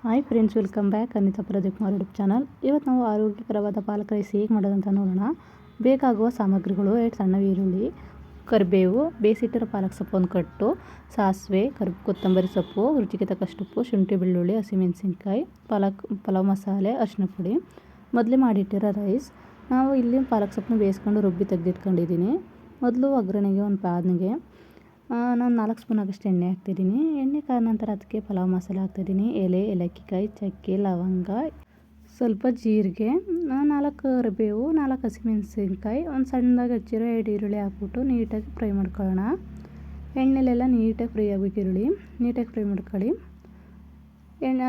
Hi friends, welcome back Anita Pradeep Kumar YouTube channel. ಇವತ್ತು ನಾವು ಆರೋಗ್ಯಕರವಾದ ಪಾಲಕ್ ರೈಸ್ ಹೇಗೆ ಮಾಡೋದಂತ ನೋಡೋಣ. ಬೇಕಾಗುವ ಸಾಮಗ್ರಿಗಳು: 2 ಸಣ್ಣ ಈರುಳ್ಳಿ, ಕರಿಬೇವು, ಬೇಯಿಸಿಟ್ಟಿರೋ ಪಾಲಕ್ ಸೊಪ್ಪು ಒಂದು ಕಟ್ಟು, ಸಾಸಿವೆ, ಕೊತ್ತಂಬರಿ ಸೊಪ್ಪು, ರುಚಿಗೆ ತಕ್ಕಷ್ಟು ಉಪ್ಪು, ಶುಂಠಿ ಬೆಳ್ಳುಳ್ಳಿ, ಹಸಿಮೆಣಸಿನ್ಕಾಯಿ, ಪಲಾವ್ ಮಸಾಲೆ, ಅರಿಶಿನ ಪುಡಿ, ಮೊದಲೇ ಮಾಡಿಟ್ಟಿರೋ ರೈಸ್. ನಾವು ಇಲ್ಲಿ ಪಾಲಕ್ ಸೊಪ್ಪನ್ನ ಬೇಯಿಸ್ಕೊಂಡು ರುಬ್ಬಿ ತೆಗೆದಿಟ್ಕೊಂಡಿದ್ದೀನಿ. ಮೊದಲು ಒಗ್ಗರಣೆಗೆ ಒಂದು ಪ್ಯಾನ್ಗೆ ನಾನು 4 ಸ್ಪೂನ್ ಆಗಷ್ಟು ಎಣ್ಣೆ ಹಾಕ್ತಿದ್ದೀನಿ. ಎಣ್ಣೆ ಕಾದ ನಂತರ ಅದಕ್ಕೆ ಪಲಾವ್ ಮಸಾಲೆ ಹಾಕ್ತಿದ್ದೀನಿ. ಎಲೆ, ಏಲಕ್ಕಿಕಾಯಿ, ಚಕ್ಕೆ, ಲವಂಗ, ಸ್ವಲ್ಪ ಜೀರಿಗೆ, 4 ಕರಿಬೇವು, 4 ಹಸಿಮೆಣಸಿನ್ಕಾಯಿ, ಒಂದು ಸಣ್ಣದಾಗಿ ಹಚ್ಚಿರೋ 2 ಈರುಳ್ಳಿ ಹಾಕ್ಬಿಟ್ಟು ನೀಟಾಗಿ ಫ್ರೈ ಮಾಡ್ಕೊಳ್ಳೋಣ. ಎಣ್ಣೆಲೆಲ್ಲ ನೀಟಾಗಿ ಫ್ರೈ ಆಗಬೇಕು. ಈರುಳ್ಳಿ ನೀಟಾಗಿ ಫ್ರೈ ಮಾಡ್ಕೊಳ್ಳಿ.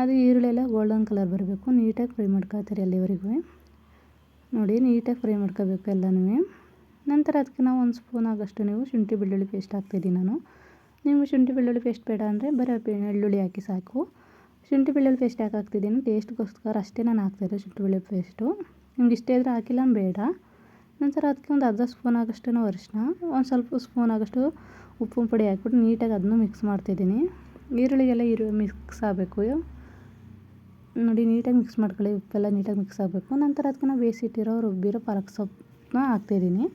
ಅದು ಈರುಳ್ಳಿ ಎಲ್ಲ ಗೋಲ್ಡನ್ ಕಲರ್ ಬರಬೇಕು. ನೀಟಾಗಿ ಫ್ರೈ ಮಾಡ್ಕೊಳ್ತೀರಿ ಅಲ್ಲಿವರೆಗೂ. ನೋಡಿ, ನೀಟಾಗಿ ಫ್ರೈ ಮಾಡ್ಕೋಬೇಕು ಎಲ್ಲನೂ. ನಂತರ ಅದಕ್ಕೆ ನಾವು 1 ಸ್ಪೂನ್ ಆಗಷ್ಟು ಶುಂಠಿ ಬೆಳ್ಳುಳ್ಳಿ ಪೇಸ್ಟ್ ಹಾಕ್ತಿದ್ದೀನಿ ನಾನು. ನೀವು ಶುಂಠಿ ಬೆಳ್ಳುಳ್ಳಿ ಪೇಸ್ಟ್ ಬೇಡ ಅಂದರೆ ಬರೀ ಬೆಳ್ಳುಳ್ಳಿ ಹಾಕಿ ಸಾಕು. ಶುಂಠಿ ಬೆಳ್ಳುಳ್ಳಿ ಪೇಸ್ಟ್ ಯಾಕೆ ಹಾಕ್ತಿದ್ದೀನಿ, ಟೇಸ್ಟ್ಗೋಸ್ಕರ ಅಷ್ಟೇ ನಾನು ಹಾಕ್ತಾಯಿದ್ದೆ ಶುಂಠಿ ಬೆಳ್ಳುಳ್ಳಿ ಪೇಸ್ಟು. ನಿಮ್ಗೆ ಇಷ್ಟ ಇದ್ದರೆ ಹಾಕಿಲ್ಲ ಬೇಡ. ನಂತರ ಅದಕ್ಕೆ ಒಂದು ಅರ್ಧ ಸ್ಪೂನ್ ಆಗಷ್ಟು ಅರಿಶಿನ, ಒಂದು ಸ್ವಲ್ಪ ಸ್ಪೂನ್ ಆಗಷ್ಟು ಉಪ್ಪಿನ ಪುಡಿ ಹಾಕ್ಬಿಟ್ಟು ನೀಟಾಗಿ ಅದನ್ನು ಮಿಕ್ಸ್ ಮಾಡ್ತಿದ್ದೀನಿ. ಈರುಳ್ಳಿಗೆಲ್ಲ ಮಿಕ್ಸ್ ಆಗಬೇಕು. ನೋಡಿ, ನೀಟಾಗಿ ಮಿಕ್ಸ್ ಮಾಡ್ಕೊಳ್ಳಿ. ಉಪ್ಪೆಲ್ಲ ನೀಟಾಗಿ ಮಿಕ್ಸ್ ಆಗಬೇಕು. ನಂತರ ಅದಕ್ಕೆ ನಾವು ಬೇಯಿಸಿಟ್ಟಿರೋ ರುಬ್ಬಿರೋ ಪಾಲಕ್ ಸೊಪ್ಪನ್ನ ಹಾಕ್ತಿದ್ದೀನಿ.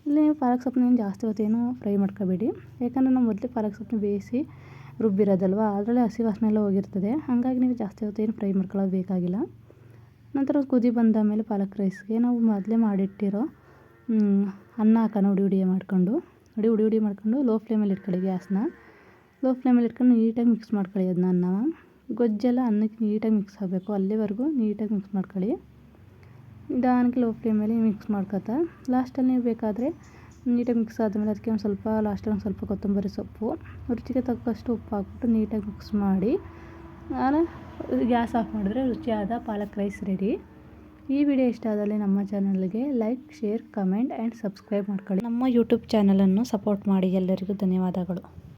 ಇಲ್ಲಿ ಪಾಲಕ್ ಸೊಪ್ಪನ್ನ ಜಾಸ್ತಿ ಹೊತ್ತೇನು ಫ್ರೈ ಮಾಡ್ಕೋಬೇಡಿ, ಯಾಕಂದರೆ ನಾವು ಮೊದಲೇ ಪಾಲಕ್ ಸೊಪ್ಪನ್ನ ಬೇಯಿಸಿ ರುಬ್ಬಿರೋದಲ್ವ, ಅದರಲ್ಲಿ ಹಸಿ ವಾಸನೆ ಎಲ್ಲ ಹೋಗಿರ್ತದೆ. ಹಾಗಾಗಿ ನೀವು ಜಾಸ್ತಿ ಹೊತ್ತೇನು ಫ್ರೈ ಮಾಡ್ಕೊಳ್ಳೋದು ಬೇಕಾಗಿಲ್ಲ. ನಂತರ ಕುದಿ ಬಂದ ಮೇಲೆ ಪಾಲಕ್ ರೈಸ್ಗೆ ನಾವು ಮೊದಲೇ ಮಾಡಿಟ್ಟಿರೋ ಅನ್ನ ಹಾಕೋಣ. ಉಡಿ ಮಾಡ್ಕೊಂಡು ಲೋ ಫ್ಲೇಮಲ್ಲಿ ಇಟ್ಕೊಳ್ಳಿ ಗ್ಯಾಸ್ನ. ಲೋ ಫ್ಲೇಮಲ್ಲಿ ಇಟ್ಕೊಂಡು ನೀಟಾಗಿ ಮಿಕ್ಸ್ ಮಾಡ್ಕೊಳ್ಳಿ ಅದನ್ನ. ಅನ್ನ ಗೊಜ್ಜೆಲ್ಲ ಅನ್ನಕ್ಕೆ ನೀಟಾಗಿ ಮಿಕ್ಸ್ ಆಗಬೇಕು. ಅಲ್ಲಿವರೆಗೂ ನೀಟಾಗಿ ಮಿಕ್ಸ್ ಮಾಡ್ಕೊಳ್ಳಿ. ನಿಧಾನಕ್ಕೆ ಲೋ ಫ್ಲೇಮಲ್ಲಿ ಮಿಕ್ಸ್ ಮಾಡ್ಕೊತಾ ಲಾಸ್ಟಲ್ಲಿ ನೀವು ಬೇಕಾದರೆ ನೀಟಾಗಿ ಮಿಕ್ಸ್ ಆದಮೇಲೆ ಅದಕ್ಕೆ ಲಾಸ್ಟಲ್ಲಿ ಒಂದು ಸ್ವಲ್ಪ ಕೊತ್ತಂಬರಿ ಸೊಪ್ಪು, ರುಚಿಗೆ ತಕ್ಕಷ್ಟು ಉಪ್ಪು ಹಾಕ್ಬಿಟ್ಟು ನೀಟಾಗಿ ಮಿಕ್ಸ್ ಮಾಡಿ ಗ್ಯಾಸ್ ಆಫ್ ಮಾಡಿದ್ರೆ ರುಚಿಯಾದ ಪಾಲಕ್ ರೈಸ್ ರೆಡಿ. ಈ ವಿಡಿಯೋ ಇಷ್ಟ ಆದಲ್ಲಿ ನಮ್ಮ ಚಾನಲ್ಗೆ like, share, comment and subscribe ಮಾಡ್ಕೊಳ್ಳಿ. ನಮ್ಮ ಯೂಟ್ಯೂಬ್ ಚಾನಲನ್ನು ಸಪೋರ್ಟ್ ಮಾಡಿ. ಎಲ್ಲರಿಗೂ ಧನ್ಯವಾದಗಳು.